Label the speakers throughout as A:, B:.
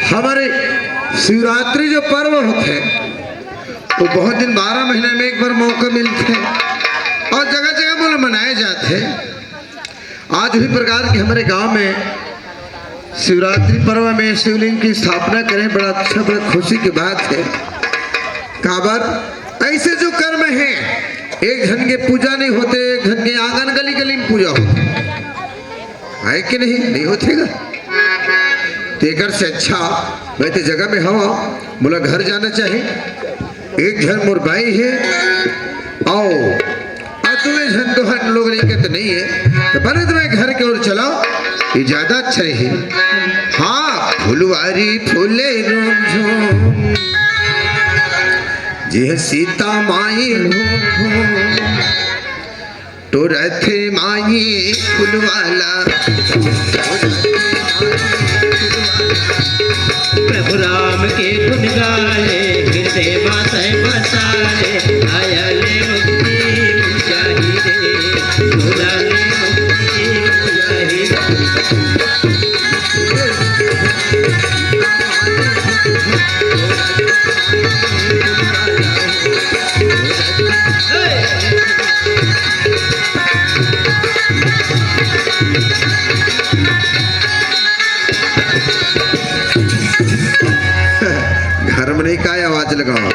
A: हमारे शिवरात्रि जो पर्व होते वो बहुत दिन 12 महीने में एक बार मौका मिलते और जगह जगह बोले मनाए जाते। आज भी प्रकार के हमारे गांव में शिवरात्रि पर्व में शिवलिंग की स्थापना करें, बड़ा अच्छा, बड़ा खुशी की बात है। काबर ऐसे जो कर्म है, एक घन के पूजा नहीं होते, एक घन के आंगन गली गली में पूजा होती है कि नहीं होतेगा। तेकर से अच्छा मैं तो जगह में हवा बोला घर जाना चाहिए। एक घर मोर भाई है आओ तुम्हें झन तो हम लोग नहीं कहते नहीं है तो पहले तुम्हें घर की ओर चलाओ, ये ज्यादा अच्छा है। हाँ फुलवारी फूले जी सीता माई तो रहते माई फुलवाला
B: प्रभु राम के गुण गाए हृदय माता बसाए आयले मुक्ति मुजाहिदे मुराले मुक्ति
A: घर में नहीं का आवाज लगाओ।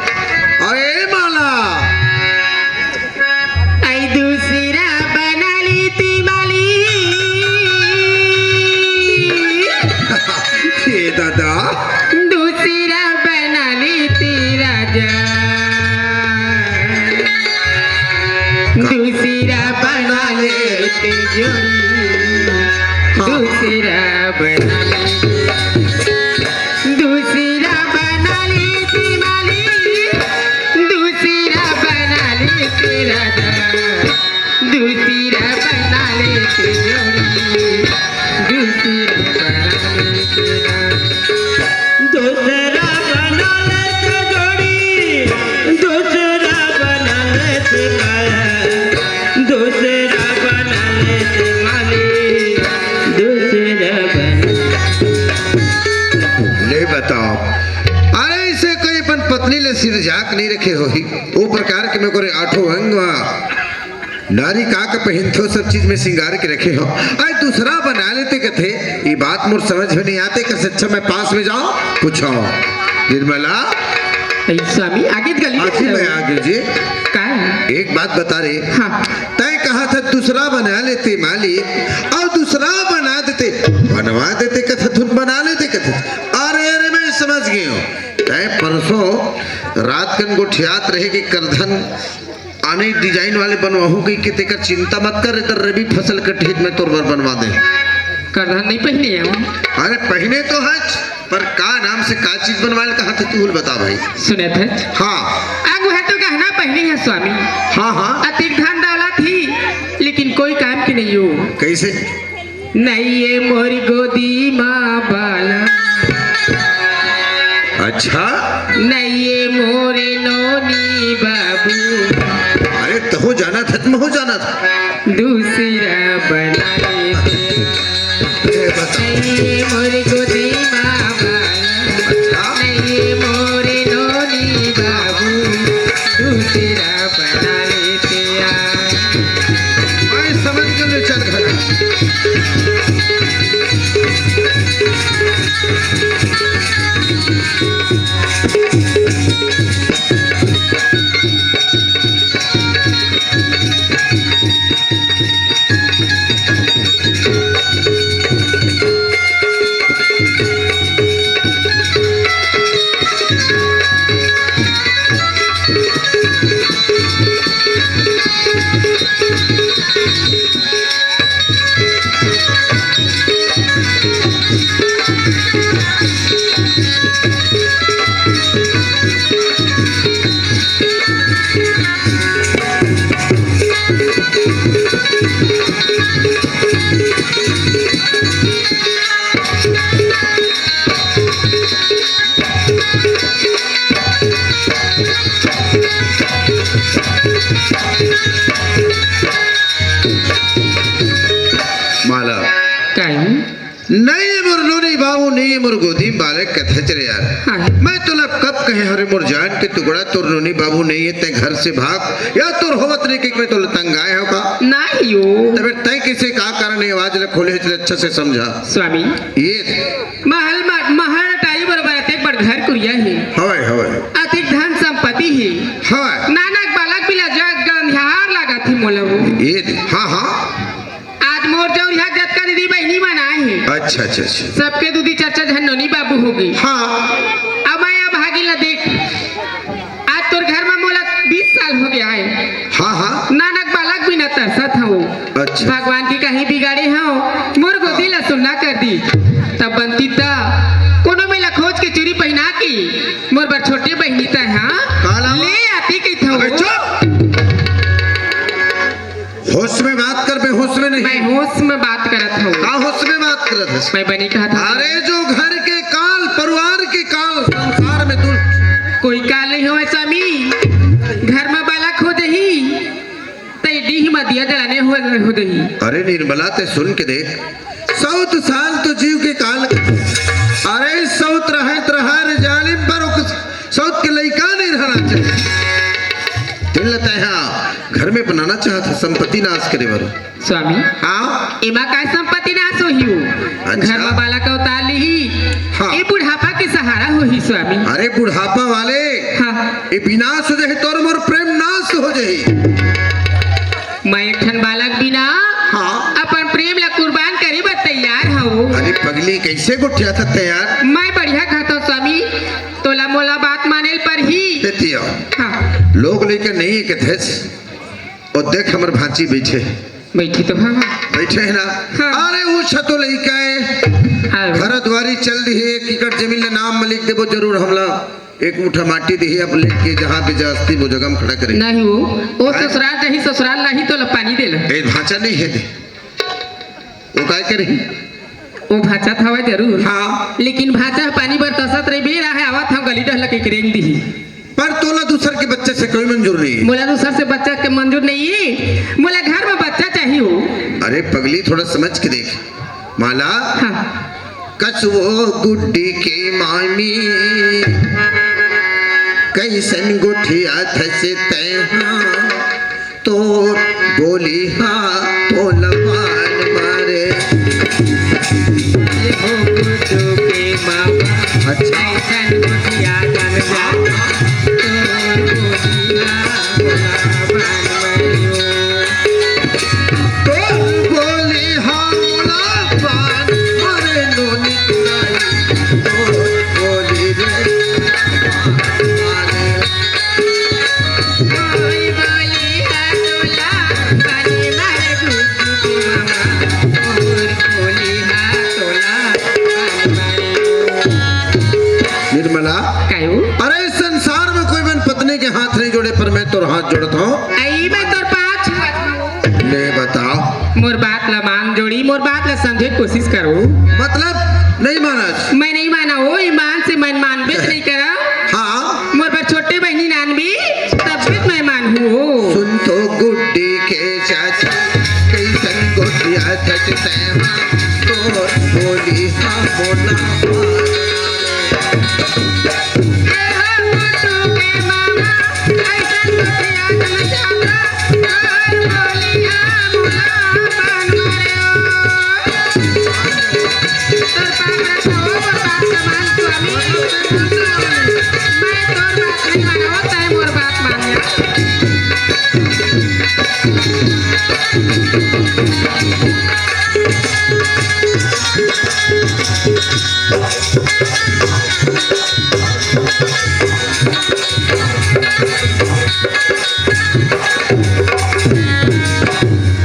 A: अरे माला
B: आई दूसरा बना ली थी माली
A: ये दादा
B: दूसरा बना ली थी राजा दूसरा बना लेते जोड़ी दूसरा बना दूसरा बना लेती माली दूसरा बना लेते राजा दूसरा बना लेते जोड़ी दूसरा बना लेते दूसरा बना लेते जोड़ी दूसरा बना लेते दूसरा बना लेते माली दूसरा बना
A: ले बताओ। अरे इसे कोई अपन पत्नी ले सिर झाक नहीं रखे हो ही वो प्रकार के में कोरे आठों अंग नारी का पहनते सब चीज में सिंगार के रखे हो। अरे दूसरा बना लेते कथे ये बात मोर समझ में नहीं आते। कैसे अच्छा मैं पास में जाऊं पूछो निर्मला
B: स्वामी आगे गली
A: मैं आगे जी
B: का
A: एक बात बता रहे।
B: हाँ
A: तय कहा था दूसरा बना लेते मालिक और दूसरा बना देते बनवा देते कथा धुन बना लेते कथा। अरे अरे मैं समझ गई हूँ। तय परसों रात कन गोठियात रहे कि करधन आने डिजाइन वाले बनवाहू की किते का चिंता मत कर, इधर रबी फसल कटहित में तोर बर बनवा दे।
B: करधन नहीं पहने हम।
A: अरे पहने तो है पर का नाम से का चीज बनवा कहा था तू बता भाई।
B: सुने थे
A: हाँ
B: आगू है तो गहना पहने है स्वामी।
A: हाँ हाँ
B: अतिक धन दौलत थी लेकिन कोई काम की नहीं हो।
A: कैसे
B: नहीं ये मोरी गोदी माँ बाला
A: अच्छा
B: नहीं ये मोरे नोनी बाबू।
A: अरे तो हो जाना था तुम हो जाना था
B: दूसरा बना लेते नहीं ये मोरी गोदी माँ बाला नहीं ये मोरे नोनी बाबू दूसरा बना लेते
A: मैं समझ गए चल घर माला
B: काय
A: नहीं मोर नोनी बाबू नहीं मोर गोदी बालक कथे चले यार
B: हाँ
A: मैं तुला कब कहे हरे मोर जान के टुकड़ा तोर नोनी बाबू नहीं है ते घर से भाग या तोर होवत नहीं कि मैं तुला तंग आए हो का
B: नाही हो
A: तबे तय किसे का कारण है आवाज ले खोले चले अच्छा से समझा
B: स्वामी
A: ये
B: महल टाई बरोबर अतेक बड़ घर कुरिया है
A: हवे हवे
B: अतिक धन संपत्ति है
A: हवे
B: नानक बालक बिला जग गंधियार लगा थी मोला वो
A: ये हाँ हाँ
B: आज मोर जो यहाँ जत का दीदी बहनी बनाए हैं
A: अच्छा अच्छा अच्छा
B: सबके दूधी चर्चा झन्नोनी बाबू हो गई
A: हाँ
B: अब मैं अब भागी ला देख आज तोर घर में मोला 20 साल हो गया है
A: हाँ हाँ
B: नानक बालक भी न तरसत हो
A: अच्छा
B: भगवान की कहीं बिगाड़े हो मोर गोदी ला सुनना कर दी तब बनती ता कोनो मेला खोज के चूड़ी पहना की मोर बर छोटे बहनी ता हाँ
A: काला
B: ले आती कही था
A: अबे चुप होश में बात कर बे होश में नहीं
B: मैं होश में बात करत हूँ
A: का होश में बात करत है
B: मैं बनी कहा था
A: अरे जो घर के काल परिवार के काल संसार में तू
B: कोई काल नहीं हो स्वामी घर में बालक हो दही तई डी में दिया जलाने हो दही
A: अरे निर्मला ते सुन के देख 100 साल तो जीव के काल अरे 100 रहे जालिम पर सौत के लइका नहीं रहना चाहिए दिल लगता है हाँ घर में बनाना चाहता संपत्ति नाश करे बारो
B: स्वामी
A: हाँ
B: एमा काय संपत्ति नाश हो ही
A: अच्छा।
B: घर में बालक उतार ली
A: हाँ।
B: ए बुढ़ापा के सहारा हो ही स्वामी
A: अरे बुढ़ापा वाले
B: हाँ
A: ये विनाश हो जाए तोर मोर प्रेम नाश हो जाए
B: मैं एक ठन बालक बिना
A: हाँ
B: अपन प्रेम ला कुर्बान करे बर तैयार हूँ
A: अरे पगली कैसे गुठिया था तैयार
B: मैं बढ़िया खाता हूँ स्वामी तोला मोला बात मानेल पर ही
A: देती हो
B: हाँ
A: लोग लेकर नहीं है कि थे और देख हमर भांची बैठे
B: बैठी तो हाँ
A: बैठे है ना
B: हाँ।
A: अरे वो छतो लइका है
B: हाँ
A: घर द्वारी चल दी है एक एकड़ जमीन ले नाम में लिख देबो जरूर हमला एक मुठा माटी दी है अब लेके जहाँ पे जास्ती वो जगह में खड़ा करे
B: नहीं वो ससुराल रही ससुराल नहीं तो पानी दे
A: ए भांचा नहीं है दे वो काय करे
B: वो भाचा था जरूर
A: हाँ
B: लेकिन भाचा पानी बरतसत रही बेरा है आवत हम गली डहला के करेंग दी
A: पर तोला दूसर के बच्चे से कोई मंजूर नहीं है
B: मोला दूसर से बच्चा के मंजूर नहीं है मोला घर में बच्चा चाहिए हो
A: अरे पगली थोड़ा समझ के देख माला
B: हाँ
A: कसवो गुड्डी के मामी कैसन गुठिया थसे तैहा तो बोली हाँ तो लबान मारे
B: ये हो गुड्डू के मामा
A: अच्छा
B: ऐसन गुठिया जन जा
A: तो बोली हाँ लबान मारे नोनी कुलाई तो बोली रे मारे
B: कोई बोली हाथोला पानी मारे गुड्डू के मामा और बोली हाथोला पानी मारे
A: निर्मला
B: कायो
A: अरे संसार में कोई मन पत्नी के हाथ नहीं जोड़े पर मैं तो हाथ जोड़ता हूँ
B: आई मैं तोर पाँच
A: ले बताओ
B: मोर बात ला मांग जोड़ी मोर बात ला समझे की कोशिश करो
A: मतलब नहीं माना
B: मैं नहीं माना हो ईमान से मैं मानबे नहीं करा
A: हाँ
B: मोर पर छोटे बहनी नानबी तब भी मैं मान हूँ
A: सुन तो गुड्डी के चाचा कैसन गुड्डिया थचते तो बोली हाँ बोला
B: मोर बात मान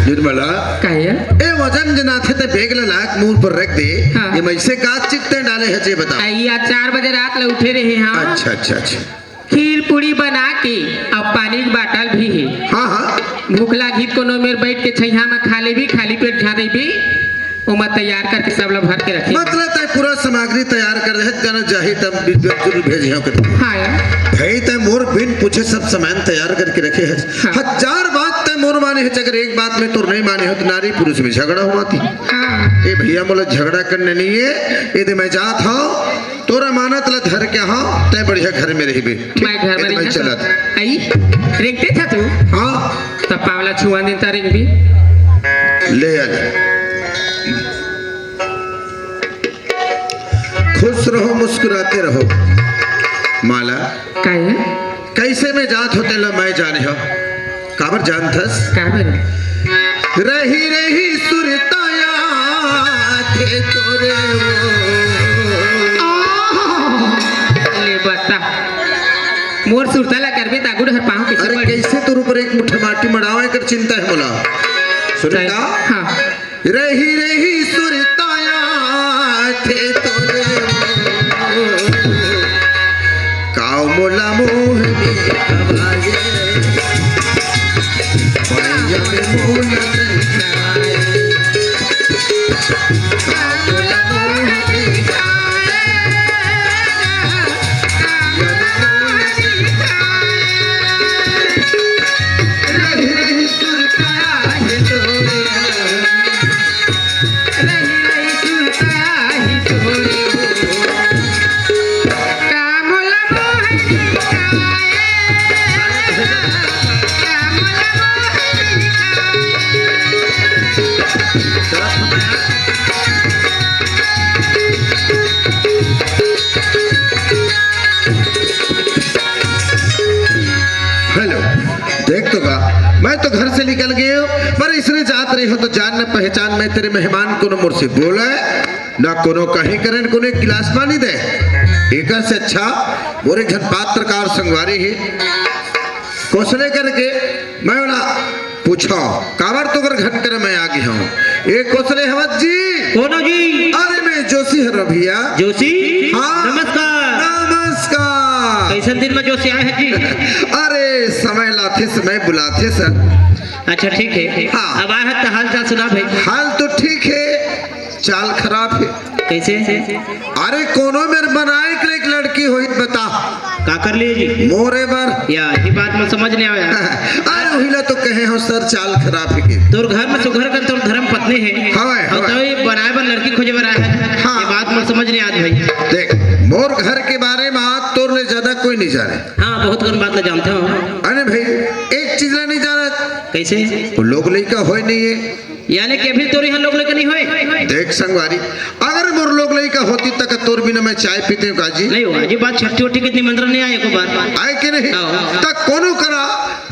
A: निर्मला
B: काया
A: ए वजन जना थे ते बेग लाक मुंह पर रख दे
B: हाँ।
A: ये मैसे का चित्ते डाले है जे बता
B: आई आज 4 बजे रात ला उठे रहे हाँ
A: अच्छा अच्छा अच्छा
B: खीर पूरी बना के अब पानी की बाटल भी है
A: हाँ हाँ
B: भूख लागी कोनो मेर बैठ के छैया में खा ले भी खाली पेट खा दे भी उमा तैयार करके सब लोग भर के रखे।
A: मतलब तय पूरा सामग्री तैयार कर दे जन जाही तब जरूर भेजे हो कर
B: हाँ यार
A: भाई तय मोर बिन पूछे सब सामान तैयार करके रखे है।
B: हाँ।
A: हजार बात तय मोर माने है अगर एक बात में तो नहीं माने हो तो नारी पुरुष में झगड़ा हुआ थी।
B: हाँ
A: ए भैया मोला झगड़ा करने नहीं है यदि मैं जात हूँ तोरा मानत ला धर के हाँ तय बढ़िया घर में रही
B: मैं घर में
A: मैं चलत
B: आई रेंगते था तू
A: हाँ
B: तब पावला छुआ देता रेंग भी
A: ले आले खुश रहो मुस्कुराते रहो माला
B: काहे
A: कैसे में जात होते ला मैं जाने हो काबर जानथस
B: काबर
A: रही रही सुरताया थे तोरे
B: ले बता मोर सुरताला करबे तागुड़ हर पाँव
A: अरे
B: कैसे
A: कैसे तोर ऊपर एक मुट्ठा माटी मड़ावे कर चिंता है मोला सुनता
B: हाँ
A: रही रही सुरताया थे तोरे काव मोला मोहनी हवाए पाया में मोला दर्शाए काव मोला मोहनी रही रही सुरताया थे तोरे हेलो देख तो का मैं तो घर से निकल गए हो पर इसने जात रही हो तो जान न पहचान मैं तेरे मेहमान को मोर से बोला है ना कोनो कहीं करे कोनो एक गिलास पानी दे एक से अच्छा मोरे घर पात्रकार संगवारी है कोसले करके मैं बोला पूछो काबर तो कर घन कर मैं आ गया हूँ एक कोसले हवत जी
C: कौन जी?
A: अरे मैं जोशी हर भैया
C: जोशी
A: हाँ
C: नमस्कार।
A: नमस्कार
C: कैसे दिन में जोशी आए हैं जी?
A: अरे समय लाथे समय बुलाथे सर
C: अच्छा ठीक है
A: हाँ।
C: अब आए हैं तो हाल चाल सुना भाई।
A: हाल तो ठीक है चाल खराब है
C: कैसे
A: अरे कोनो मेरे बनाए के एक लड़की हुई बता
C: का कर लिए जी?
A: मोरे बार
C: या ये बात में समझ नहीं आया।
A: अरे वही तो कहे हो सर चाल खराब है के
C: तोर घर में सुघर कर तोर धर्म पत्नी है
A: हवे,
C: और
A: हवे।
C: तो ये बनाए पर लड़की खोजे बर आया है।
A: हाँ।
C: ये बात में समझ नहीं आती भाई।
A: देख मोर घर के बारे में आज तोर ले ज्यादा कोई नहीं जाने
C: हाँ बहुत कौन बात ला जानते हो।
A: अरे भाई एक चीज ला नहीं जाना
C: कैसे
A: वो लोग लड़का हो नहीं है
C: यानी कि अभी तोर यहाँ लोग लेकर नहीं हुए?
A: देख संगवारी अगर मोर लोग लड़का होती तक तोर बिना मैं चाय पीते हूँ काजी
C: नहीं हुआ जी बात छठी वट्टी के निमंत्रण नहीं आए को बात
A: आए कि नहीं
C: हाँ।
A: तक कोनो करा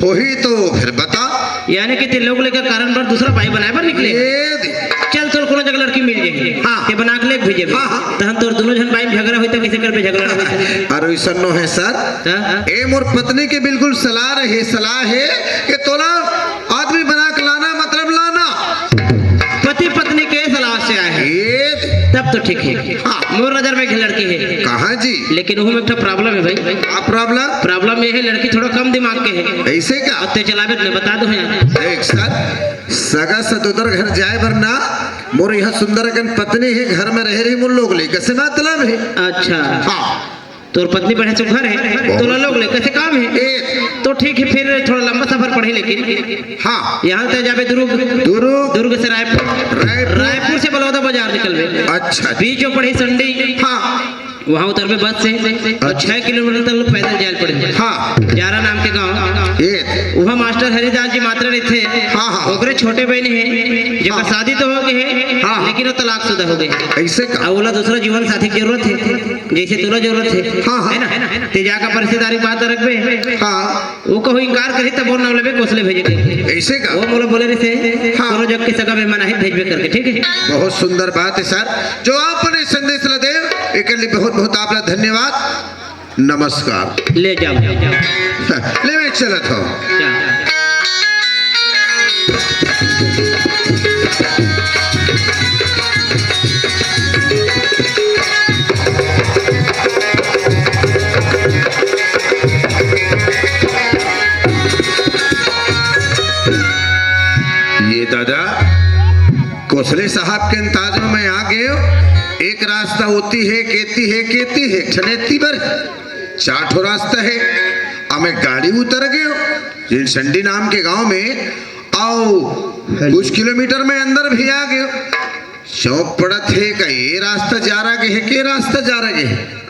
A: वही तो फिर बता
C: यानी कि ते लोग लेकर कारण पर दूसरा भाई बनाए पर निकले
A: ये दे।
C: चल तोर कोनो जगह लड़की मिल जाएगी
A: हाँ।
C: ते बना के ले भेजे
A: हाँ, हाँ।
C: तहन तोर दोनों जन भाई में झगड़ा होई त कैसे करबे झगड़ा होई
A: अरे ऐसा नो है सर
C: त
A: ए मोर पत्नी के बिल्कुल सलाह है कि तोला आदमी बना के लाना मतलब लाना
C: पति पत्नी के सलाह से आए हैं
A: ये दे।
C: तब तो ठीक है
A: हाँ।
C: मोर नजर में एक लड़की है
A: कहाँ जी
C: लेकिन वो में एक प्रॉब्लम है भाई
A: क्या प्रॉब्लम
C: प्रॉब्लम ये है लड़की थोड़ा कम दिमाग के है
A: ऐसे क्या
C: अब ते चलावे ने बता दो यहाँ
A: देख सर सगा सतुदर घर जाए वरना मोर यहाँ सुंदर अगन पत्नी है घर में रह रही मोर लोग ले कैसे मतलब है
C: अच्छा
A: हाँ
C: तोर पत्नी बढ़े सुघर है तो लोग ले कैसे काम है
A: एक
C: तो ठीक है फिर थोड़ा लंबा सफर पड़े लेकिन
A: हाँ
C: यहाँ से जाबे दुर्ग दुर्ग से रायपुर रायपुर से बलौदा बाजार निकलबे
A: अच्छा
C: बीच में पड़ी संडी
A: हाँ
C: वहाँ उतरबे बस से और 6 किलोमीटर तक पैदल जाल पड़े
A: हाँ
C: जारा नाम के गांव
A: ये
C: वहाँ मास्टर हरिदास जी मात्र रहते
A: हाँ, हाँ।
C: ओकरे छोटे बहन है जब शादी तो हो गई है
A: हाँ।
C: लेकिन वो तलाकशुदा हो गई
A: ऐसे का
C: और बोला दूसरा जीवन साथी की जरूरत है जैसे तुला जरूरत है
A: हाँ, हाँ।
C: है ना ते जाकर परिस्थिति बात रखबे
A: हाँ
C: वो कहो इनकार करी तब वो नाम लेबे कोसले भेजे के
A: ऐसे का
C: वो मोला बोले रहे
A: हाँ।
C: दोनों जग के सगा मेहमान है भेजबे करके ठीक है
A: बहुत सुंदर बात है सर जो आपने संदेश ला दे एक लिए बहुत बहुत आपका धन्यवाद नमस्कार
C: ले जाओ
A: ले मैं चलत हूँ ये दादा कोसले साहब के अंदाज में मैं आ गए। एक रास्ता होती है केती है छनेती पर 4 ठो रास्ता है। अब मैं गाड़ी उतर गयो जिन संडी नाम के गांव में आओ कुछ किलोमीटर में अंदर भी आ गयो। शौक पड़ा थे का ये रास्ता जा रहा है के रास्ता जा रहा है।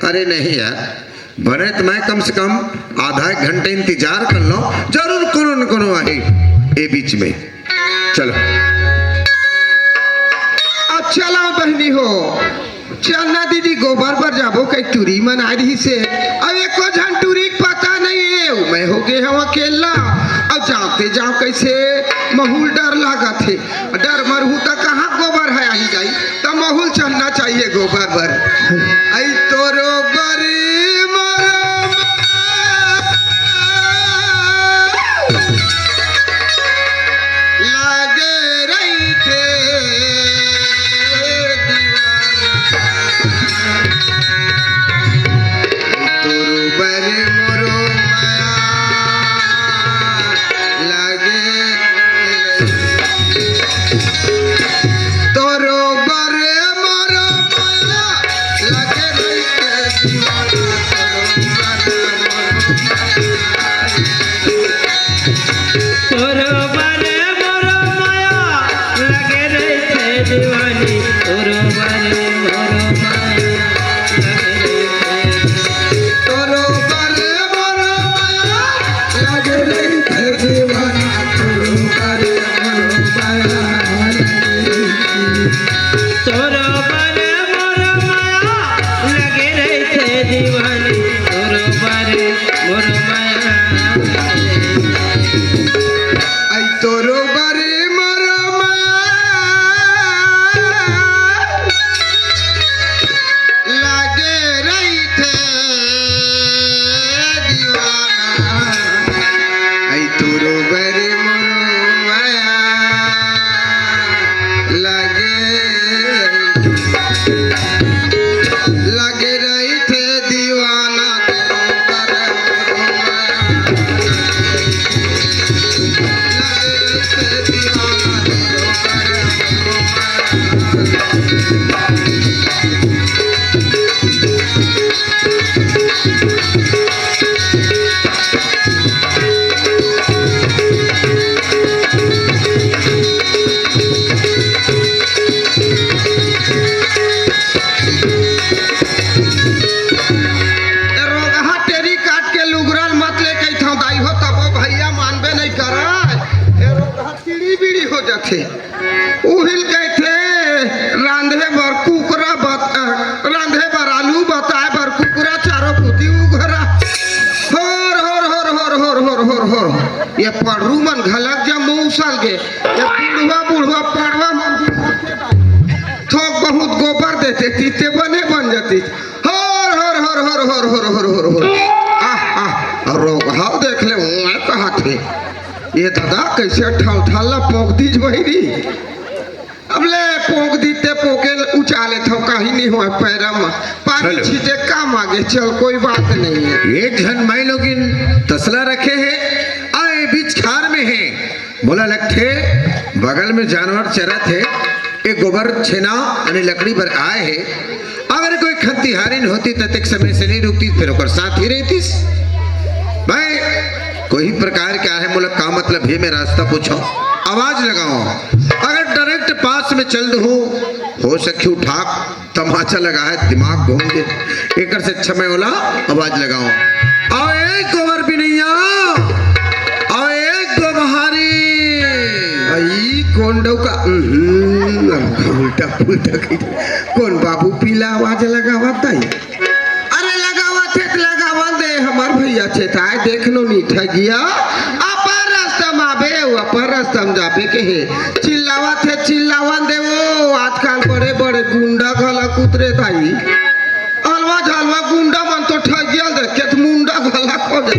A: अरे नहीं यार बने तो मैं कम से कम आधा 1 घंटे इंतजार कर लो, जरूर कोनो न कोनो आए ये बीच में। चलो
D: अब चलाओ बहनी हो, चलना दीदी गोबर पर जाबो कई टूरी मना रही से। अब एको झन टूरी पता नहीं है, मैं हो गए हम अकेला। अब जाते जाओ कैसे महूल डर लगा थे, डर मरहू तो कहाँ गोबर है आई जाई, तो महूल चलना चाहिए गोबर पर। आई तोरो बरी थे उहिल गए थे रांधे बर कुकरा रांधे बर आलू बताए बर कुकरा चारों पुती उघरा होर होर होर होर होर होर होर होर ये पड़रू मन घलक जा मौसल गे ये बुढ़वा बुढ़वा पड़वा मन थोक बहुत गोबर देते तीते बने बन जाती होर होर होर होर होर होर होर होर होर आह आह रोग हाल देख ले मैं कहा थे ये दादा कैसे ठाल ठाला पोक दीज बहिरी अब ले पोक दीते पोके उचाले थो कहीं नहीं हुआ पैरा में पानी छीटे काम आगे चल कोई बात नहीं है।
A: एक जन मैं लोगिन तसला रखे हैं आए बीच खार में है बोला लगते बगल में जानवर चरा थे एक गोबर छेना अने लकड़ी पर आए है अगर कोई खतिहारिन होती तो तक समय से नहीं रुकती फिर ओकर साथ ही रहती भाई कोई प्रकार क्या है मुल्क का मतलब है मैं रास्ता पूछो आवाज लगाओ अगर डायरेक्ट पास में चल दू हो सके उठा तमाचा लगा है दिमाग घूम के एक से अच्छा मैं बोला आवाज लगाओ और एक गोबर भी नहीं आओ और एक गोबहारी
D: आई कौन डौका उल्टा पुल्टा कौन बाबू पीला आवाज लगावा ताई अरे लगावा थे लगावा दे हमार भैया चेताए देख लो नहीं ठगिया अपर रास्ता माबे अपर रास्ता में जाबे के है चिल्लावा थे चिल्लावा दे वो आजकल बड़े बड़े गुंडा गला कुतरे ताई अलवा झलवा गुंडा मन तो ठगिया दे के मुंडा गला को दे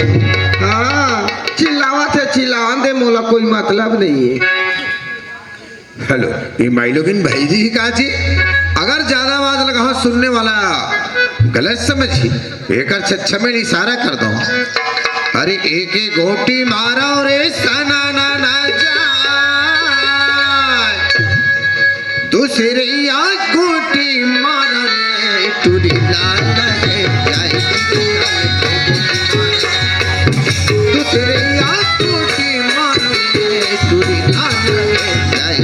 D: हां चिल्लावा थे चिल्लावा दे मोला कोई मतलब नहीं है।
A: हेलो ये माइलोगिन भाई जी ही कहा जी अगर ज्यादा आवाज लगा सुनने वाला गलत समझी एक अच्छा में इशारा कर दो अरे एक एक गोटी मारा और सना ना ना जाए दूसरिया गोटी मारा रे तुरी लाल है जाए दूसरिया गोटी मारा रे तुरी लाल है जाए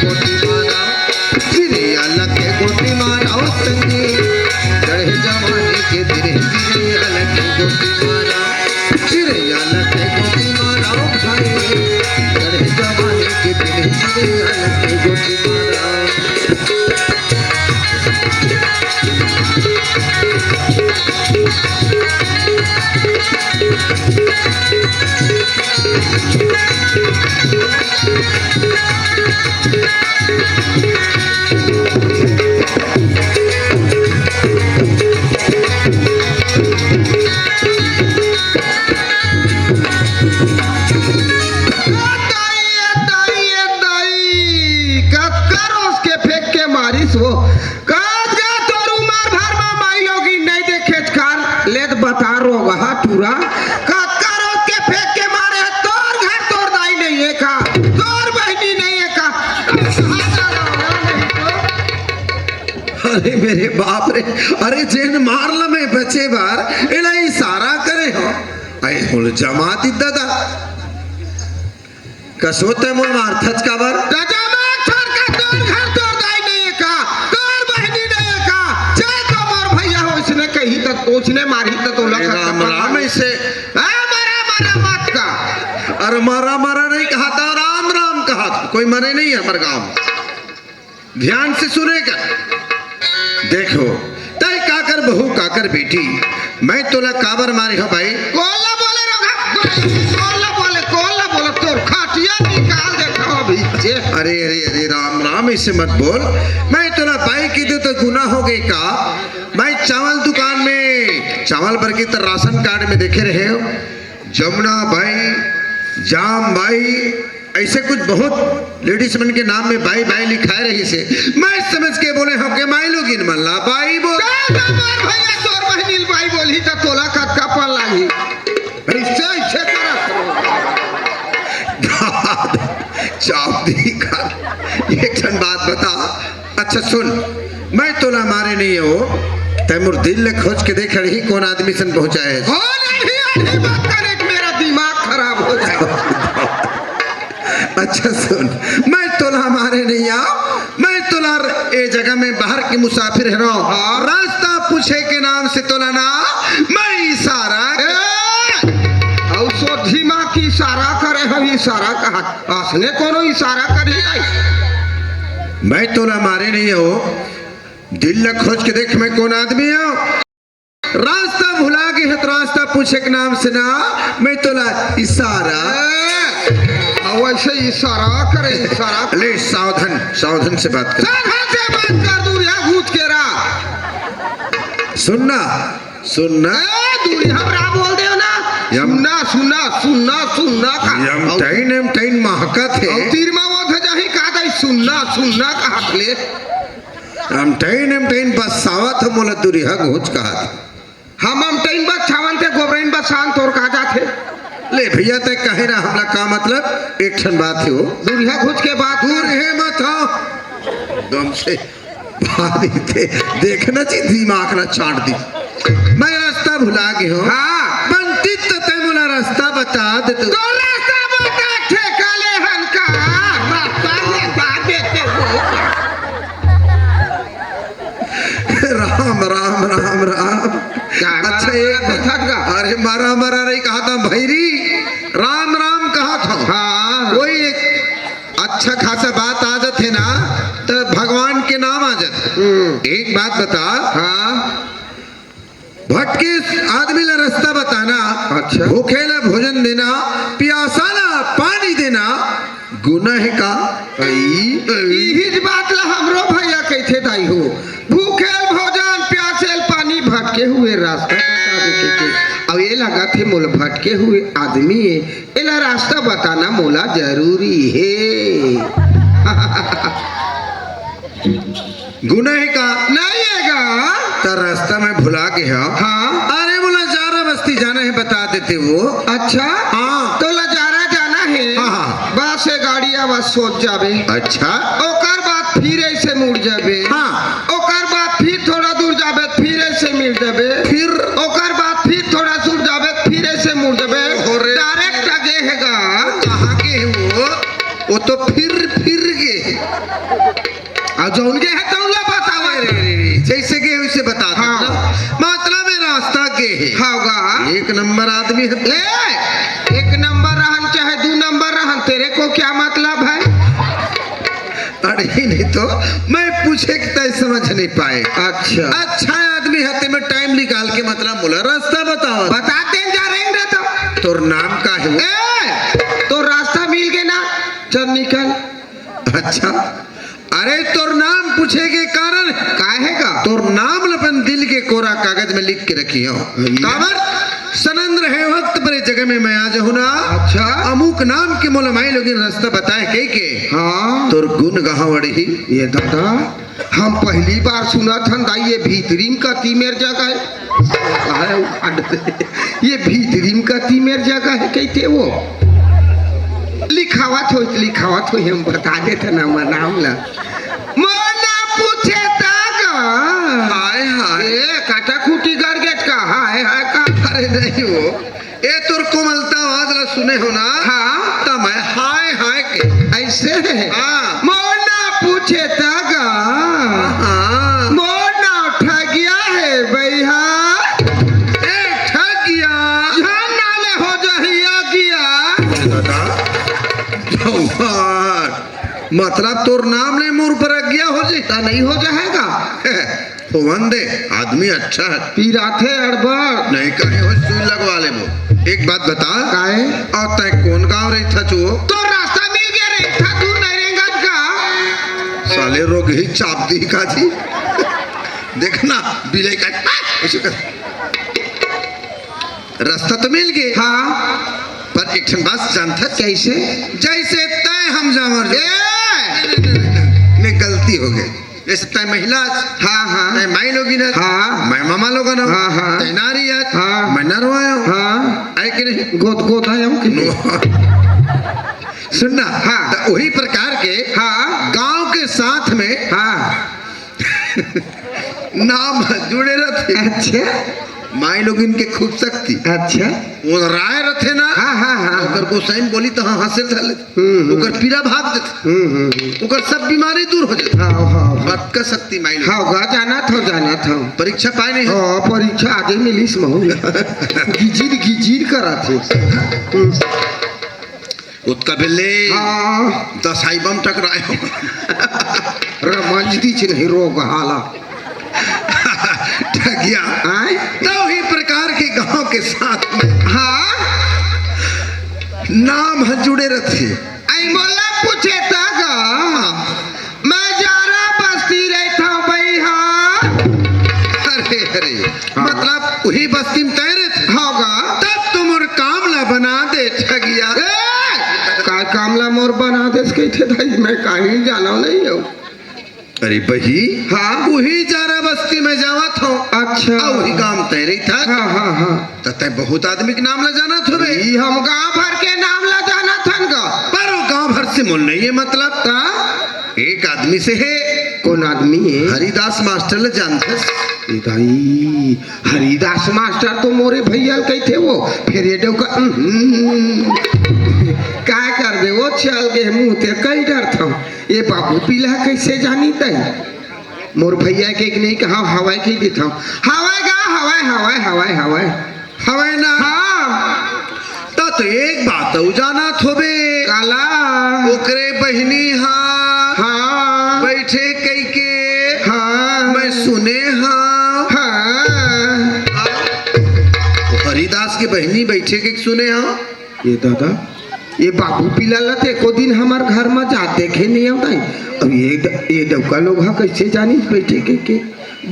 A: गोटी मारा चिड़िया लगे गोटी मारा संगी चढ़े जवानी के धीरे चिड़िया लगे गोटी मारा चिड़िया लगे गोटी मारा भाई चढ़े जवानी के धीरे चिड़िया लगे गोटी मारा
D: बता रोगा पूरा करो के फेंक के मारे तोर घर तोर दाई नहीं है का तोर बहनी नहीं है का
A: अरे मेरे बाप रे अरे जेन मार ल में बचे बार एला इशारा करे हो आई बोल जमात दादा कसोते मोल मार थच का बार
D: जमात छोड़ का तोर घर तोर दाई नहीं है का तोर बहनी नहीं है का चाहे तो मोर भैया हो इसने कही तो तोचने मारी तो
A: राम राम ऐसे
D: मारा मारा मत का
A: अरे मारा मारा नहीं कहा था राम राम कहा था कोई मरे नहीं है हमारे गांव में ध्यान से सुनेगा देखो तय काकर बहू काकर बेटी मैं तोला काबर मारी हो भाई
D: कोला बोले रोगा कोला बोले तोर खाटिया निकाल देखो अभी
A: अरे अरे अरे राम राम ऐसे मत बोल मैं तोला भाई की दे तो गुनाह हो गई का मैं चावल दुकान में चावल भर के तो राशन कार्ड में देखे रहे हो जमुना भाई जाम भाई ऐसे कुछ बहुत लेडीज मन के नाम में भाई भाई लिखाए रही से मैं समझ के बोले हो के माई लोग इन मल्ला भाई बोल
D: भैया तोर बहनील भाई बोली तो तोला कटका पल लागी ऐसे ऐसे
A: चाप दी का एक क्षण बात बता अच्छा सुन मैं तोला मारे नहीं हो तैमूर दिल ले खोज के देख रही कौन आदमी सन पहुंचा है
D: बात करे मेरा दिमाग खराब हो जाए
A: अच्छा सुन मैं तोला मारे नहीं आओ मैं तोला ए जगह में बाहर की मुसाफिर है रहा रास्ता पूछे के नाम से तोला ना मैं इशारा
D: दिमाग की इशारा करे हम इशारा कहा असने कोनो इशारा करी
A: मैं तोला मारे नहीं हो दिल ल खोज के देख मैं कौन आदमी हूँ रास्ता भुला के है तो रास्ता पूछे के नाम से ना मैं तोला इशारा
D: वैसे इशारा करे इशारा
A: ले सावधान सावधान से बात कर
D: दूरिया घूट के रा
A: सुनना सुनना
D: दूरिया रा बोल दे ना सुनना सुनना सुनना सुनना का
A: एम टाइन महका थे
D: तीर में वो धजाही का दई सुनना सुनना का ले
A: एम टाइन बस सावत मोला दूरिया घूच कहा
D: हम टाइन बस छावन थे गोबरेन बस शान तोर कहा जाते
A: ले भैया तक कहे ना हमला का मतलब एक क्षण बात है वो
D: दूरिया घुस के बाद
A: दूर है मत आओ दम से भारी थे देखना चाहिए दिमाग ना चाट दी मैं रास्ता भुला गया हूँ
D: हाँ
A: बनती तो तय मुला रास्ता बता दे तो
D: रास्ता बता ठेका ले हनका रास्ता बता देते
A: राम राम राम राम अच्छा एक अरे मारा मारा नहीं कहा था भैरी राम राम कहा था
D: हाँ
A: कोई एक अच्छा खासा बात आ जाते ना तो भगवान के नाम आ जाते एक बात बता
D: हाँ
A: भटके आदमी ला रास्ता बताना
D: अच्छा
A: भूखे ला भोजन देना प्यासा ला पानी देना गुनाह है का
D: यही बात ला हमरो भैया कहते दाई हो भूखे भोजन प्यासे पानी भटके हुए रास्ता बता दे अब ये लगा थे मोला भटके हुए आदमी है एला रास्ता बताना मोला जरूरी है
A: गुनाह का
D: नहीं हैगा
A: तो रास्ता में भुला गया
D: हाँ
A: अरे बोला जारा बस्ती जाना है बता देते वो
D: अच्छा
A: हाँ
D: तो लजारा जाना है
A: हाँ
D: बस से गाड़ी बस सोच जावे
A: अच्छा
D: ओकर बाद फिर ऐसे मुड़ जाबे
A: हाँ।
D: ओकर बाद फिर थोड़ा दूर जाबे फिर ऐसे मिल जाबे
A: फिर
D: ओकर बाद फिर थोड़ा दूर जाबे फिर ऐसे मुड़ जाबे
A: अरे।
D: डायरेक्ट आगे हैगा
A: कहाँ के है वो तो फिर गे
D: और जौन के है तौन ला बतावे
A: जैसे के वैसे बता दो
D: हाँ।
A: ना। मतलब में रास्ता के है
D: होगा
A: एक नंबर आदमी है
D: ए एक नंबर रहन चाहे 2 नंबर रहन तेरे को क्या मतलब है
A: अरे नहीं तो मैं पूछे कि तय समझ नहीं पाए
D: अच्छा
A: अच्छा आदमी हते में टाइम निकाल के मतलब बोला रास्ता बताओ
D: बताते जा रहे हैं तो
A: तोर नाम का है वो?
D: ए तो रास्ता मिल गया ना चल निकल
A: अच्छा अरे तोर नाम पूछे के कारण
D: काहे का
A: तोर नाम अपन दिल के कोरा कागज में लिख के रखी हो काबर सनंद रहे वक्त पर इस जगह में मैं आ जाऊँ ना
D: अच्छा
A: अमुक नाम के मोलमाई लोग रास्ता बताए के
D: हाँ
A: तोर गुण गहावड़ी
D: ये दादा हम पहली बार सुना था दाई ये भीतरीम का तीमेर जगह है ये भीतरीम का तीमेर जगह है कहते वो लिखावत हो हम बता देते ना नाम ला मना पूछे तागा
A: हाय हाय
D: ए काटा खूटी गरगेट का हाय हाय का
A: अरे नहीं वो ए तोर कोमलता आवाज ला सुने हो ना
D: हाँ
A: ता मैं हाय हाय के
D: ऐसे
A: हाँ।
D: मना पूछे तागा
A: हाँ
D: मोना उठा गया है भैया
A: ए ठग गया
D: जान नाले हो जहिया गया
A: दादा जवान मतलब तोर नाम ले मोर पर गया हो जाता
D: नहीं हो जाएगा
A: तो वंदे आदमी अच्छा है
D: पीराथे अड़बड़
A: नहीं कहे हो सुई लगवा ले वो एक बात बता
D: काहे
A: और तय कौन गांव रही था चो
D: तो रास्ता मिल गया रे था तू नरेंगा का
A: साले रोग ही चाप दी का जी देखना बिले का ऐसे कर रास्ता तो मिल गए
D: हाँ
A: पर एक ठन बात जानता
D: कैसे
A: जैसे तय हम जावर
D: ए
A: ने गलती हो गई जैसे तय महिला
D: हाँ हाँ
A: तय माई लोगी ना
D: हाँ।
A: मैं मामा लोगों ना
D: हाँ, हाँ।
A: तय नारी आज
D: हाँ।
A: मैं नरवाया हूँ
D: हाँ
A: आए कि नहीं
D: गोद गोद आया हूँ कि नहीं?
A: सुनना
D: हाँ।
A: तो वही प्रकार के
D: हाँ
A: गांव के साथ में
D: हाँ
A: नाम जुड़े रहते
D: अच्छा
A: माई लोग इनके खूब शक्ति
D: अच्छा
A: वो राय रहते ना
D: हाँ हाँ हाँ
A: ओकर गोसाइन बोली तो हाँ हंसे धले ओकर पीड़ा भाग देते ओकर सब बीमारी दूर हो जाते
D: हाँ हाँ
A: बात का शक्ति माई लोग
D: हाँ गा जाना था
A: परीक्षा पाए नहीं
D: हाँ परीक्षा आगे मिलीस महू गिजीर करा थे
A: उसका बिल्ले
D: हाँ
A: 10 आई बम टकराए हो
D: रमजदी नहीं रोग हाला
A: ठगिया
D: आए
A: तो ही प्रकार के गांव के साथ में
D: हाँ
A: नाम जुड़े रहते
D: आई मोला पूछे तागा मैं जारा बस्ती रहता हूँ भाई हाँ
A: अरे अरे मतलब वही बस्ती में तैरे थे
D: होगा
A: तब तुम और कामला बना दे ठगिया
D: का कामला मोर बना दे कहते भाई मैं कहीं जाना नहीं हूँ
A: अरे बही
D: हाँ
A: वही जारा बस्ती में जावत हो
D: अच्छा
A: वही काम तैरे था
D: हाँ हाँ हाँ
A: तय बहुत आदमी के नाम ला जाना थो बे
D: ई हम गांव भर के नाम ला जाना थन का
A: पर वो गांव भर से मोल नहीं है मतलब
D: का
A: एक आदमी से है
D: कौन आदमी है
A: हरिदास मास्टर ले जानते
D: दाई हरिदास मास्टर तो मोरे भैया कहते वो फिर ये का क्या कर दे वो चल के मुंह ते कई डर था ये बाबू पीला कैसे जानी तय मोर भैया के नहीं कहा हवाई की देता हवाई गा हवाई हवाई हवाई हवाई
A: हवे ना
D: हाँ
A: तो एक बात जाना थो बे
D: काला
A: ओकरे बहनी हाँ
D: हाँ
A: बैठे कई के
D: हाँ
A: मैं सुने हाँ
D: हाँ
A: हरिदास की बहनी बैठे के सुने हाँ
D: ये दादा ये बाबू पिला लते को दिन हमार घर में जा देखे नहीं आता अब ये डबका लोग हाँ कैसे जानी बैठे के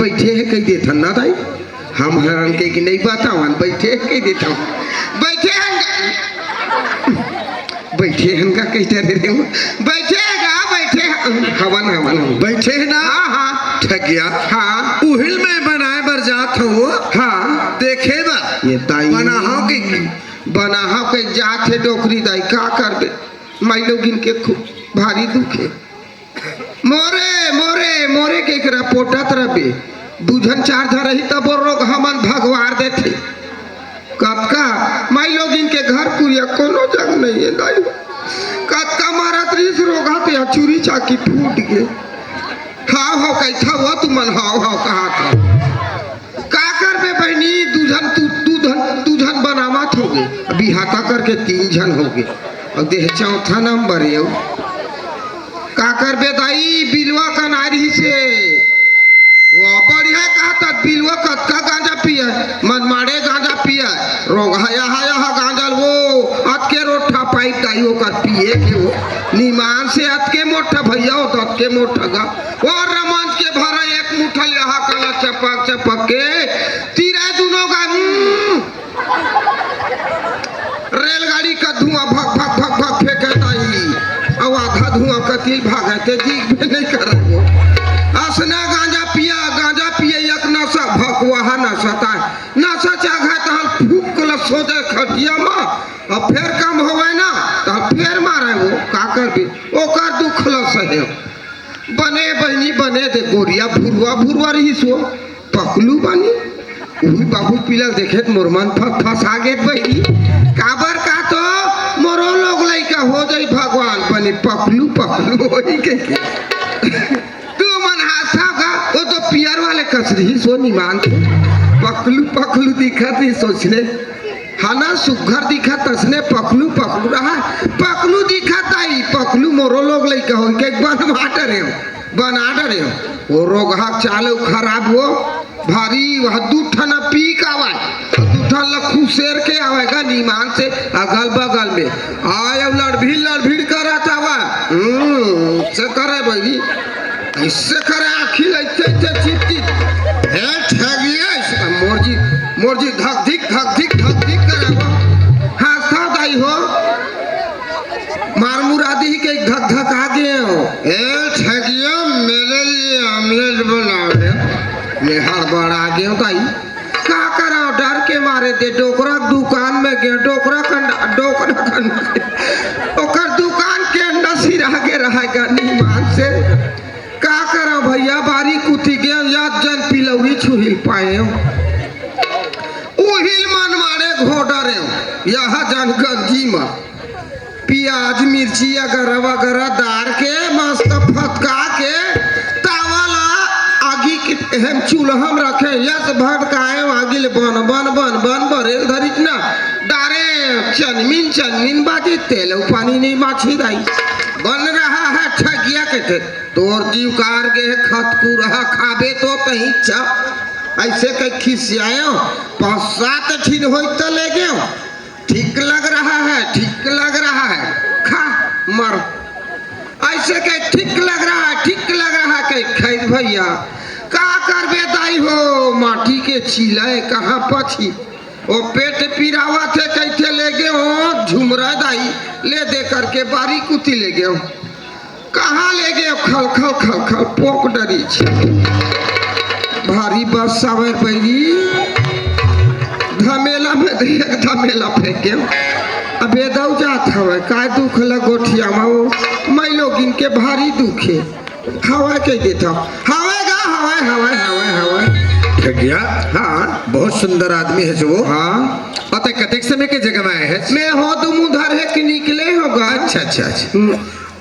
D: बैठे है कही देता ना दाई हम हरण के कि नहीं बतावन बैठे है कही देता बैठे हैं बैठे हैं का कैसे रे बैठे गा बैठे हवन हवन
A: बैठे ना
D: हाँ हाँ
A: ठगिया
D: हाँ
A: उहिल में बनाए बर जात हो
D: हाँ
A: देखे बा
D: ये दाई
A: बना हो के
D: बना हो के जाते डोकरी दाई का कर दे माई लोग इनके खूब भारी दुख है मोरे मोरे मोरे के एकरा पोटत रबे दूझन चार धर रही तब वो रोग हमन भगवार देते कतका माई लोग इनके घर कुरिया कोनो जग नहीं है दाई कतका मारा त्रिस रोगा ते चूरी चाकी फूट गए हाव हाव कैसा हुआ तू मन हाव हाव कहा था का कर बे बहनी दूधन बनावत हो गए अभी हाथा करके 3 जन हो गए और देह चौथा नंबर है का कर बे दाई बिलवा का नारी से वो बढ़िया कहा था बिलवा कत्का गांजा पिया मन मारे गांजा पिया रोग हया गांजल वो अतके रोठा पाइप दाई वो कर पिए के वो निमान से अतके मोटा भैया हो तो अतके मोटा गा और रमन के भरा एक मुठा यहाँ कला चपक चपक के तीरा दोनों का रेलगाड़ी का धुआं भग भग भग भग फेंके दाई और आधा धुआं कतील भागते जी नहीं कर वो असना गांजा पिया एक नशा भगवाहा नशा ता नशा चाहा तहल फूक ल सोदे खटिया में अब फिर कम होवे ना तो फिर मारे वो का करबे ओकर दुख ल सहे बने बहनी बने दे गोरिया भुरवा रही सो पकलू बनी उही बाबू पिलक देखे मोर मन फसा गे बहनी काबर का तो मोरो लोग लइका हो जाई भगवान बने पकलू होई के तू मन हासा का वो तो पियर वाले कसरी सो निमान थे पकलू दिखत ही सोचने हाना सुघर दिखा तसने पकलू रहा पकलू दिखत आई पकलू मोरो लोग लइका हो के बना डरे वो रोग हाक चालू खराब हो भारी वह दूठन पीक आवे दूठन लखू शेर के आवेगा नीमान से अगल बगल में आय लड़ भीड़ करा चावा से करे भाई ऐसे करे आखिल ऐसे चिपटी है ठगिया मोरजी धक धिक करे वो हाथा दाई हो मार मुरादी के धक आ गए हो ए ठगिया मेरे लिए आमलेट बना दे ये हड़बड़ आ गए दाई का करा डर के मारे दे डोकरा दुकान में गए डोकरा ओकर दुकान के अंडा सिरा के रहेगा नीमान से का करा भैया बारी कुती गए याद जन पिलौरी छुहिल पाए उहिल मन मारे घोड़े यहाँ जन गंजी में प्याज मिर्ची वगैरह डाल के मस्त फटका के तावाला आगी के हम चूल्हा में रखे यस भटकाए आगिल बन बरे धरी ना डारे चनमिन बाजी तेल पानी नहीं माछी दाई बन रहा है ठगिया के थे तोर जीव कार के खतकू रहा खाबे तो कहीं ऐसे कहीं खिसियायो 5-7 ठिन हो तो ले गयो ठीक लग रहा है खा मर ऐसे कहीं ठीक लग रहा है कहीं खैर भैया का करबे दाई हो माटी के चिल्लाए कहाँ पछी वो पेट पीरावा थे कैसे ले गए हो झुमरा दाई ले दे करके बारी कुती ले गए कहाँ ले गए खल पोक डरी भारी बस सवार पैरी धमेला में धमेला फेंके अबे दौ जात हवे का दुख लगोठिया में मैं लोग इनके भारी दुखे हवा के देता हवा
A: ठगिया
D: हाँ
A: बहुत सुंदर आदमी है जो
D: हाँ
A: पता कतेक समय के जगह में आए हैं
D: मैं हो तुम उधर है कि निकले होगा
A: अच्छा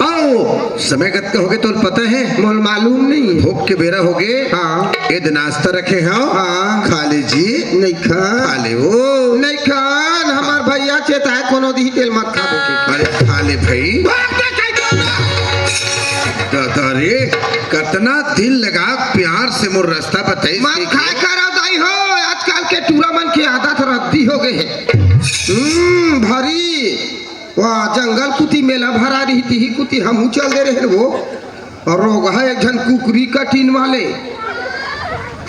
A: आओ समय कत का हो गए तो पता है
D: मोल मालूम नहीं
A: भूख के बेरा हो गए
D: हाँ
A: एद नाश्ता रखे हैं
D: हाँ
A: खा लीजिए
D: नहीं
A: खा ले वो
D: नहीं खान हमार भैया चेता है कोनो दी तेल मत खा दे
A: अरे खा ले भाई दादारे कितना दिल लगा प्यार से मोर रास्ता बताई
D: मत खाए करा दाई हो आजकल के टूरा मन की आदत रद्दी हो गई है भरी वाह जंगल कुती मेला भरा रही थी ही कुती हम चल दे रहे वो और रोग है एक जन कुकरी कटीन वाले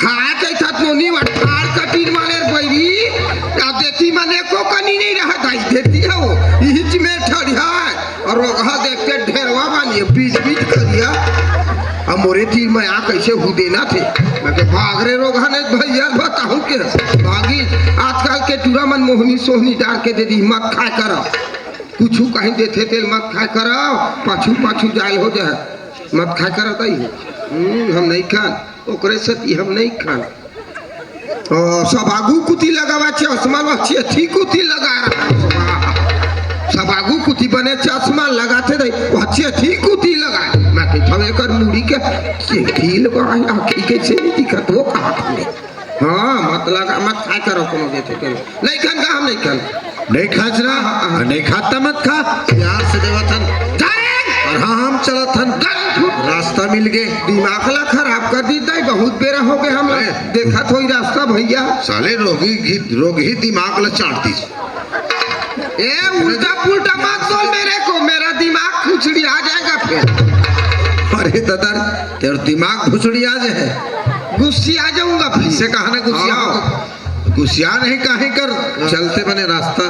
D: हाँ कैसा नोनी वठार कटीन वाले बैरी अब देती मने को कनी नहीं रहा दाई देती है वो हिच में ठड़िया और रोग देख के ढेरवा बानी बीच करिया अब मोरे थी मैं यहाँ कैसे हूँ देना थे मैं के भाग रहे रोग ने भैया बताऊँ के भागी आजकल के टूरा मन मोहनी सोहनी डाल के दे दी मत खाए करो कुछ कहीं देते तेल मत खाए करो पाछू जायल हो जाए मत खा कर आता ही हम नहीं खान ओकरे सती हम नहीं खान सब आगू कुती लगावा चश्मा अच्छी कुती लगा रहा सब आगू कुती बने चश्मा लगाते रहे अच्छी कुती लगाए मैं कहता एक मुड़ी के ढील आँखी कैसे नहीं दिखत वो कहा हाँ मत लगा मत खा करो कोनो देते नहीं खान का हम नहीं खान
A: नहीं खाचना नहीं खाता मत खा प्यार से देवथन और हाँ हम चलथन रास्ता मिल गए
D: दिमाग ला खराब कर दी दाई बहुत बेरा हो गए हम देखा थोड़ी रास्ता भैया
A: साले रोगी दिमाग ला चाटती
D: ए उल्टा पुल्टा मत बोल मेरे को मेरा दिमाग खुचड़ी आ जाएगा फिर
A: अरे दादा तेरा दिमाग भुसड़ी आ जाए
D: गुस्सी आ जाऊंगा फिर
A: से कहा ना गुस्सिया नहीं काहे कर चलते बने रास्ता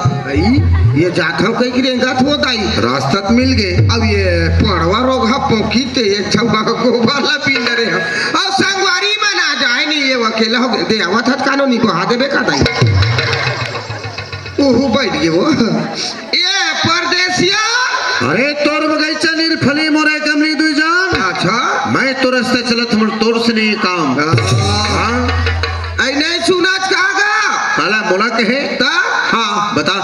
D: ये जाखव कहीं की रेंगा थो दाई
A: रास्ता तो मिल गए
D: अब ये पड़वा रोगा पोखी ते एक छवा गोबर ला पी ले रहे हम और संगवारी बना जाए नहीं ये अकेला हो दे आवत हत कानूनी को हाथ देबे का दाई ओहो बैठ गए वो ये परदेसिया
A: अरे तोर बगीचा निर्फली मोरे कमली दुई जान
D: अच्छा
A: मैं तो रास्ते चलत हम तोर से नहीं काम हाँ
D: आई नहीं सुनाच कहागा
A: काला बोला कहे
D: ता
A: हाँ बता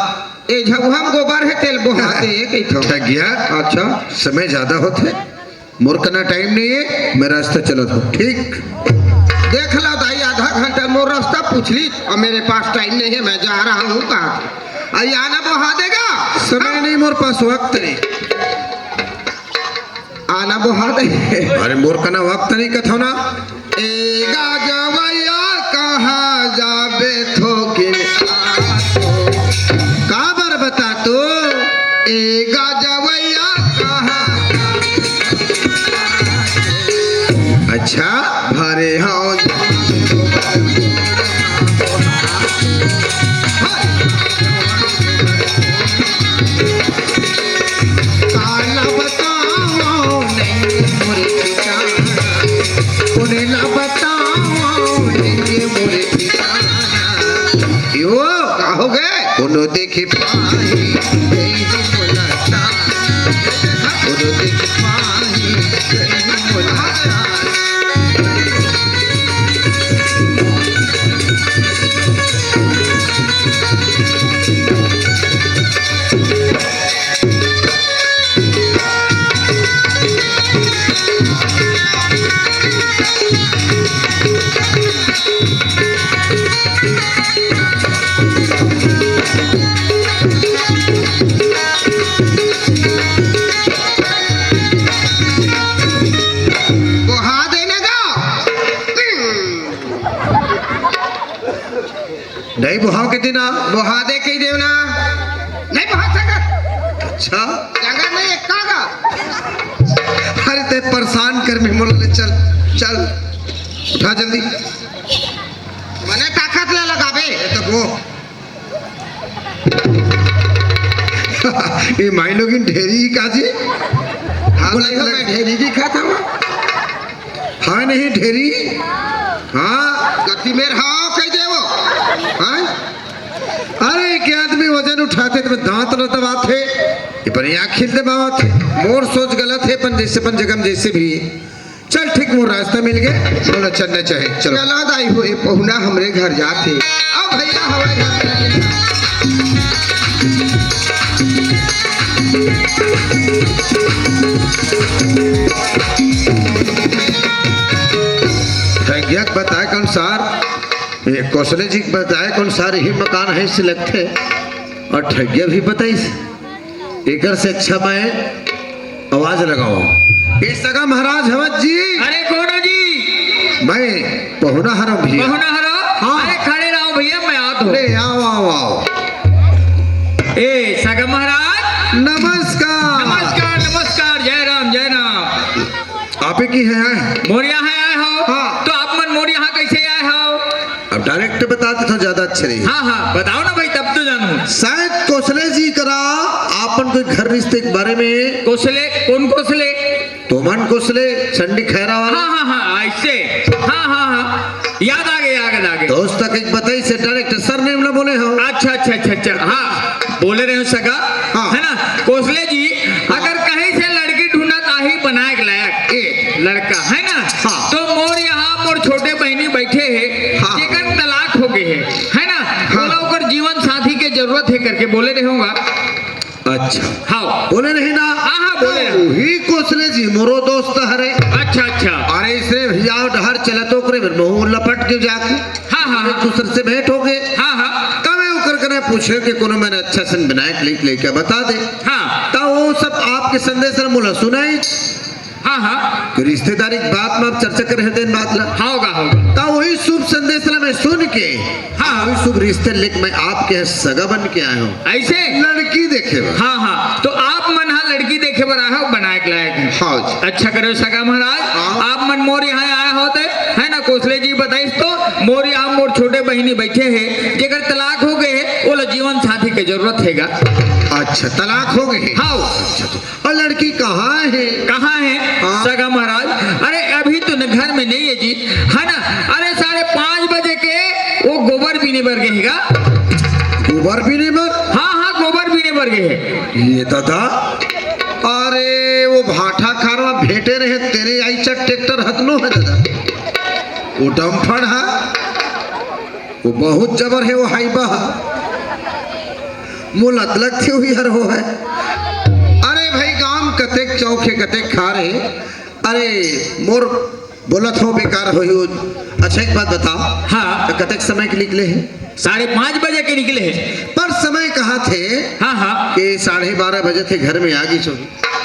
D: ए झगुहम गोबर है तेल बोहाते एक ही थो
A: गया
D: अच्छा
A: समय ज्यादा होते मोरकना टाइम नहीं है मैं रास्ता चलत हूँ ठीक
D: देख ला दाई आधा घंटा मोर रास्ता पूछ ली और मेरे पास टाइम नहीं है मैं जा रहा हूँ कहा आई आना बहा देगा
A: समय नहीं मोर पास वक्त नहीं
D: आना बहा दे
A: अरे मोरकना वक्त नहीं कथो ना
D: एगा जवैया कहा जाबे थोकिन
A: काबर बता तो
D: एगा जवैया कहा
A: अच्छा
D: भरे हाँ
A: काला बताओ नहीं मोरे ठिकाना उन्हें ना बताओ नहीं मोरे ठिकाना यो
D: हो गए
A: उन्हों देखे पाही नहीं बोला उन्हों देखे पाही नहीं बोला
D: बहा देने का
A: नहीं बुहाव के दिन
D: बहा दे के ही देवना नहीं बहा सकत
A: अच्छा
D: जगह नहीं एक कागा
A: अरे ते परेशान कर में मोल चल चल उठा जल्दी
D: मने ताकत ले लगाबे
A: तो वो ये माई लोग ढेरी काजी
D: हाँ मैं ढेरी दिखा था
A: हाँ नहीं ढेरी हाँ
D: गति मेर हाँ कह दे वो हाँ
A: अरे क्या आदमी वजन उठाते तो दांत न दबाते ये पर यहाँ खिलते बाबा थे मोर सोच गलत है पन जगम जैसे भी चल ठीक मोर रास्ता मिल गए बोला चलना चाहे चलो
D: चला दाई हुए पहुना हमरे घर जाते अब भैया हमारे घर
A: ठगियक बताए के अनुसार ये कौशले जी बताए के अनुसार यही मकान है से लगते और ठगिया भी बताई एक से अच्छा मैं आवाज लगाओ इस जगह महाराज हवत जी
C: अरे कौन हो जी
A: मैं पहुना हरम भैया
C: बहुना हरो
A: हाँ।
C: अरे खड़े रहो भैया मैं आत हूँ
A: अरे आओ आओ आओ
C: ए सगा महाराज
A: नमस्कार
C: नमस्कार नमस्कार जय राम
A: आप ही की है
C: मोर यहाँ आए हो
A: हाँ।
C: तो आप मन मोर यहाँ कैसे आए हो
A: अब डायरेक्ट बता देता हूँ ज्यादा अच्छे रही
C: हाँ हाँ बताओ ना भाई तब तो जानू
A: शायद कौशले जी करा आपन कोई घर रिश्ते के बारे में
C: कौशले कौन कौशले
A: तोमन कौशले चंडी खैरा वाला
C: हाँ हाँ हाँ ऐसे हाँ हाँ हाँ याद आ गए
A: दोस्त तक एक बताई से डायरेक्ट सर नेम ना बोले हो
C: अच्छा अच्छा अच्छा अच्छा हाँ बोले रहे हो सगा
A: हाँ।
C: है ना कौशले जी अगर कहीं से लड़की ढूंढत आही बनाए के लायक
A: अच्छा
C: हाँ
A: बोले नहीं ना
C: हाँ, हाँ, बोले ना।
A: वही कोसले जी मोरो दोस्त हरे
C: अच्छा अच्छा
A: अरे इसे भैया डहर चला तो करे बहु लपट के जाके
C: हाँ, हाँ,
A: एक दूसरे से भेंट हो गए
C: हाँ हाँ
A: तब मैं उकर करे पूछे कि कोनो मैंने अच्छा सन विनायक लिख लेके बता दे
C: हाँ
A: तो वो सब आपके संदेश मुला सुनाई
C: हाँ हाँ
A: कि रिश्तेदारी की बात में आप चर्चा कर रहे थे बात ला
C: हाँ होगा होगा
A: तो वही शुभ संदेश ला मैं सुन के
C: हाँ।
A: वही शुभ रिश्ते लेके मैं आपके यहाँ सगा बन के आया हूँ
C: ऐसे
A: लड़की देखे बा।
C: हाँ हाँ तो आप मन हाँ लड़की देखे बर आया हो बनाए लायक
A: हाँ जी
C: अच्छा करे सगा महाराज
A: हाँ।
C: आप मन मोर यहाँ आया होते है ना कोसले जी बताइस तो मोर यहाँ मोर छोटे बहनी बैठे हैं जेकर तलाक हो गए है वो जीवन साथी की जरूरत हैगा
A: अच्छा तलाक हो गए
C: हाँ
A: अच्छा तो और लड़की कहाँ है
C: कहाँ है
A: हाँ।
C: सगा महाराज अरे अभी तो न घर में नहीं है जी है ना अरे 5:30 बजे के वो गोबर पीने बर गएगा
A: गोबर भी नहीं मर
C: हाँ हाँ गोबर पीने बर गए है
A: ये दादा अरे वो भाटा खारवा भेटे रहे तेरे आई चक ट्रैक्टर हतनो है दादा वो डम्फर है वो बहुत जबर है वो हाइबा है मुँह लतलक थी हुई हर हो है अरे भाई गांव कतेक चौके कतेक खा रहे अरे मोर बोलत हो बेकार हो अच्छा एक बात बताओ
C: हाँ
A: तो कतेक समय के निकले हैं
C: 5:30 बजे के निकले हैं
A: पर समय कहाँ थे
C: हाँ हाँ
A: कि 12:30 बजे थे घर में आ गई सो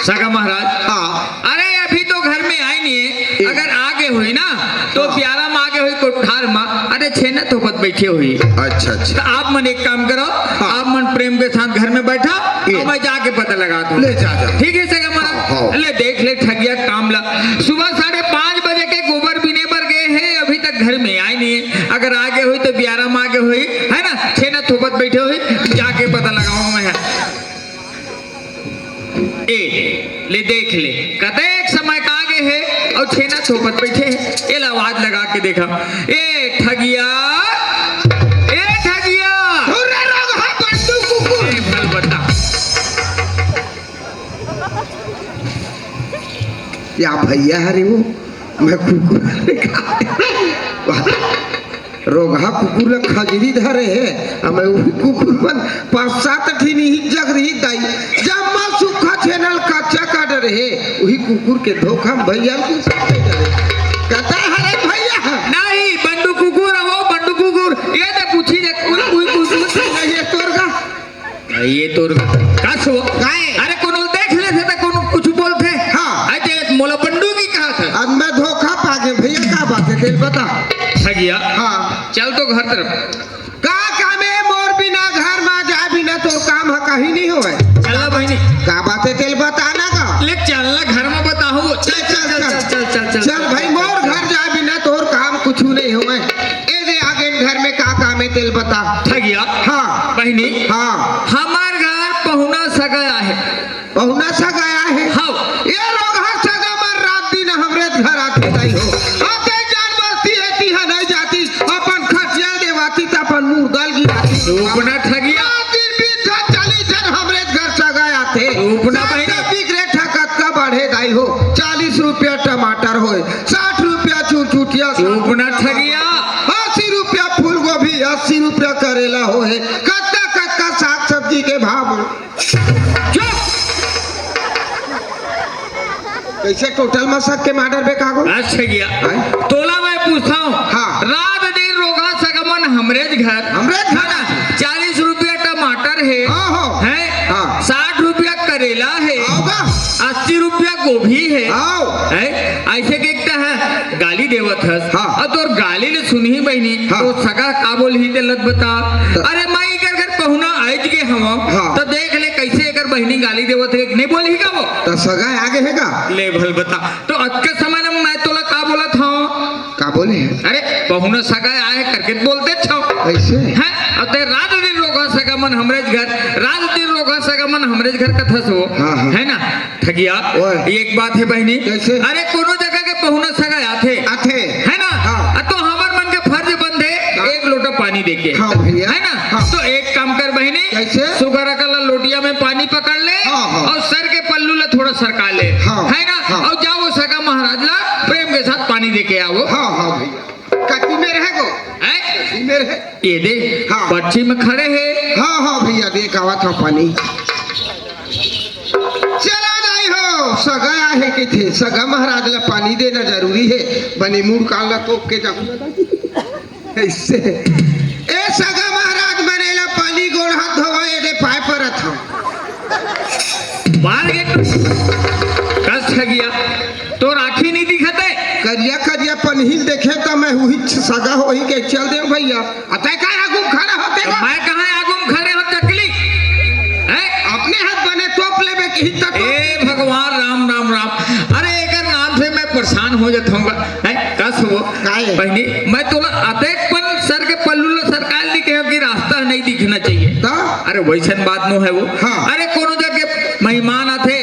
C: सगा महाराज
A: हाँ
C: अरे अभी तो घर में आई नहीं है अगर आगे हुई ना तो
A: हाँ।
C: प्यारा में आगे हुई कोठार में अरे छेना थोपत बैठी हुई
A: अच्छा अच्छा
C: तो आप मन एक काम करो आप मन प्रेम के साथ घर में बैठा और मैं जाके पता लगा दूं
A: ले जा जा
C: ठीक है सगा
A: हाँ,
C: महाराज
A: हाँ।
C: ले देख ले ठगिया काम ला सुबह 5:30 बजे के गोबर बीने पर गए हैं अभी तक घर में आई नहीं है अगर आगे हुई तो 11 में आगे हुई है ना छेना थोपत बैठे हुई जाके पता लगाऊंगा मैं ए ले देख ले कतेक समय का आगे है और छेना थोपत बैठे है ये आवाज लगा के देखा ए ठगिया
D: अरे रोग है बंदूक कुकुर
C: ए भल बता
A: या भैया हरे वो मैं कुकुर रोगा कुकुर खजरी धरे है हमें वही कुकुर मन 5-7 ठीनी ही जग रही दाई जब मां सुखा छेनल कच्चा काट रहे वही कुकुर के धोखा में भैया को साथे डरे कहता हरे भैया
C: नहीं बंडू कुकुर है वो बंडू कुकुर ये तो पूछी दे कोई कुकुर
A: ये तोरगा
C: ये तोर का सो
A: गाय
C: अरे कोनो देख ले थे तो कोनो कुछ बोलते
A: हाँ।
C: अरे मोला बंडू की कहा था
A: अब मैं धोखा पा गए भैया क्या बात है तेल बता
C: ठगिया
A: हाँ
C: चल तो घर तरफ
A: का काम है मोर बिना घर में जा बिना तो काम है कहीं नहीं होए
C: चलना बहनी
A: का बात है तेल बताना का
C: ले चलना घर में बताओ
A: चल भाई मोर घर जा बिना तोर काम कुछ नहीं हुए ए दे आगे घर में का काम है तेल बता
C: ठगिया
A: हाँ
C: बहनी
A: हाँ
C: हमार घर पहुना सगाया है
A: बहुना सा गया है
C: हाँ
A: ये लोग हर सगा में रात दिन हमरे घर आते नहीं हो आते जान बस्ती है तीहा नहीं जाती अपन खटिया देवाती त अपन मुंह दल गिराती
C: रूपना ठगिया
A: रात दिन बीत जात चली जन हमरे घर सगा आते
C: रूपना बहनी
A: बिगड़े ठकत का बढ़े दाई हो 40 रुपया टमाटर होए 60 रुपया चुटिया
C: रूपना ठगिया
A: 80 रुपया फूल गोभी 80 रुपया करेला होए कत्ता कत्ता साग सब्जी के भाव
C: चुप
A: कैसे टोटल मसक के मार्डर पे कागो
C: अच्छा गया
A: हाँ?
C: तोला मैं पूछता हूँ
A: हाँ।
C: रात दिन रोगा सगमन हमरेज घर
A: हमरेज घर?
C: है ना 40 रुपया टमाटर है
A: हाँ, हाँ।
C: है
A: हाँ।
C: 60 रुपया करेला है
A: आओगा
C: 80 रुपया गोभी है
A: आओ
C: है ऐसे देखता है गाली देवत हस
A: हाँ।
C: और तोर गाली ले सुनी बहनी
A: हाँ।
C: तो सगा का बोल ही ते लत बता
A: तो-
C: अरे माई कर घर पहुना आज के हम
A: हाँ।
C: तो देख ले कैसे एकर बहनी गाली देवत है नहीं बोली का वो
A: तो सगा आगे है का
C: ले भल बता तो आज के समय में मैं तोला का बोला था
A: का बोले
C: अरे पहुना सगा आए करके बोलते छो
A: ऐसे
C: हैं और ते रात दिन रोगा सगा मन हमरे घर रात दिन रोगा सगा मन हमरे घर कथा सो
A: हाँ, हाँ।
C: है ना ठगिया
A: ओए।
C: एक बात है बहनी
A: कैसे?
C: अरे कोनो जगह के पहुना सगा आथे
A: आथे
C: है ना
A: हाँ।
C: तो हमार मन के फर्ज बंद है
A: हाँ।
C: एक लोटा पानी देके
A: हाँ भैया।
C: है ना
A: हाँ।
C: तो एक काम कर बहनी
A: कैसे?
C: सुगर का लोटिया में पानी पकड़ ले
A: हाँ, हाँ।
C: और सर के पल्लू ला थोड़ा सरका ले
A: हाँ,
C: है ना
A: हाँ।
C: और जाओ सगा महाराज ला प्रेम के साथ पानी देके आओ
A: हाँ हाँ भैया कति में रहेगो
C: है
A: कति में रहे
C: ये दे
A: हाँ।
C: पक्षी में खड़े है
A: हाँ हाँ भैया देख आवा था पानी
D: सगा आहे के थे सगा महाराज ला पानी देना जरूरी है बनी मुड़ काला तो के जाऊ ऐसे ए सगा महाराज बनेला पानी गोड़ हाथ धोवा ये दे पाए परत हम
C: बाहर गेट कस गया तो राखी नहीं दिखत है
D: करिया करिया पनहिल देखे तो मैं हुई सगा होई के चल दे भैया अतः का आगू खड़ा होते
C: तो मैं कहाँ आगुम खड़े हो चकली है
D: अपने हाथ बने तोप लेबे की तक
C: ए भगवान राम राम राम अरे एक नाम से मैं परेशान हो जाता हूँ है कस वो
D: काहे?
C: बहनी मैं तो अतेक पन सर के पल्लू सरकार ने कहो कि रास्ता नहीं दिखना चाहिए
D: ता
C: अरे वैसन बात नो है वो
D: हाँ।
C: अरे कोनो जगह मेहमान आते